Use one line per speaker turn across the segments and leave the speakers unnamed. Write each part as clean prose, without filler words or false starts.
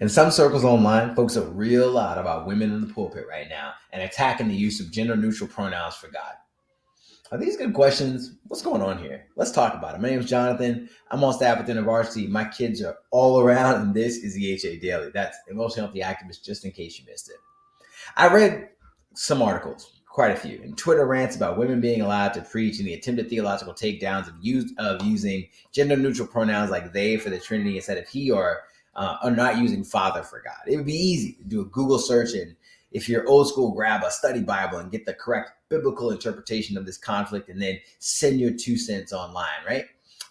In some circles online, folks are real loud about women in the pulpit right now and attacking the use of gender neutral pronouns for God. Are these good questions? What's going on here? Let's talk about it. My name is Jonathan. I'm on staff at the university. My kids are all around, and this is EHA Daily. That's Emotional Healthy Activist, just in case you missed it. I read some articles, quite a few, and Twitter rants about women being allowed to preach and the attempted theological takedowns of using gender neutral pronouns like they for the Trinity instead of he or not using father for God. It would be easy to do a Google search and if you're old school, grab a study Bible and get the correct biblical interpretation of this conflict and then send your 2 cents online, right?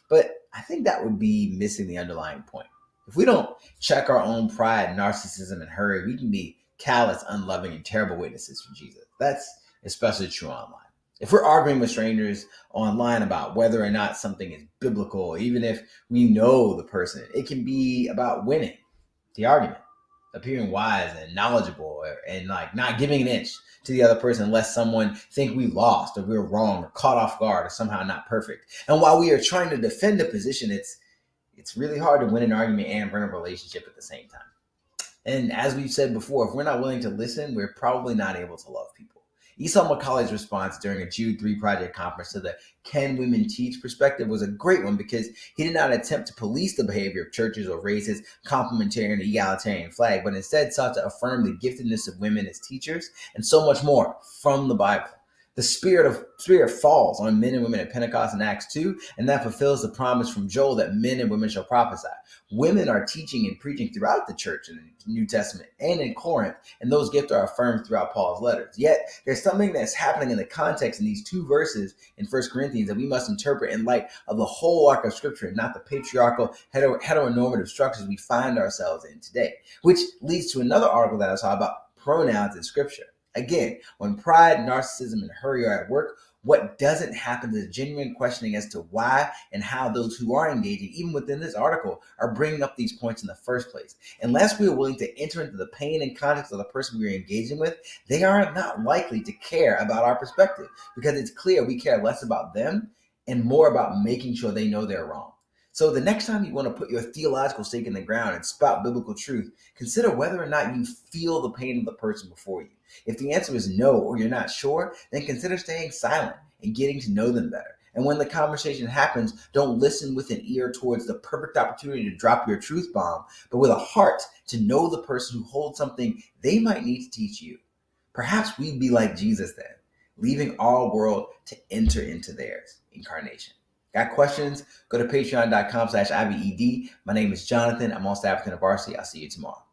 But I think that would be missing the underlying point. If we don't check our own pride, narcissism, and hurry, we can be callous, unloving, and terrible witnesses for Jesus. That's especially true online. If we're arguing with strangers online about whether or not something is biblical, even if we know the person, it can be about winning the argument, appearing wise and knowledgeable, and like not giving an inch to the other person unless someone think we lost or we're wrong or caught off guard or somehow not perfect. And while we are trying to defend a position, it's really hard to win an argument and run a relationship at the same time. And as we've said before, if we're not willing to listen, we're probably not able to love people. Esau McCauley's response during a Jude 3 Project conference to the Can Women Teach perspective was a great one because he did not attempt to police the behavior of churches or raise his complementarian or egalitarian flag, but instead sought to affirm the giftedness of women as teachers and so much more from the Bible. The spirit falls on men and women at Pentecost in Acts 2, and that fulfills the promise from Joel that men and women shall prophesy. Women are teaching and preaching throughout the church in the New Testament and in Corinth, and those gifts are affirmed throughout Paul's letters. Yet, there's something that's happening in the context in these two verses in 1 Corinthians that we must interpret in light of the whole arc of Scripture, and not the patriarchal, heteronormative structures we find ourselves in today, which leads to another article that I saw about pronouns in Scripture. Again, when pride, narcissism, and hurry are at work, what doesn't happen is a genuine questioning as to why and how those who are engaging, even within this article, are bringing up these points in the first place. Unless we are willing to enter into the pain and context of the person we are engaging with, they are not likely to care about our perspective because it's clear we care less about them and more about making sure they know they're wrong. So the next time you want to put your theological stake in the ground and spout biblical truth, consider whether or not you feel the pain of the person before you. If the answer is no or you're not sure, then consider staying silent and getting to know them better. And when the conversation happens, don't listen with an ear towards the perfect opportunity to drop your truth bomb, but with a heart to know the person who holds something they might need to teach you. Perhaps we'd be like Jesus then, leaving our world to enter into theirs, incarnation. Got questions? Go to patreon.com/IBED. My name is Jonathan. I'm on staff at the university. I'll see you tomorrow.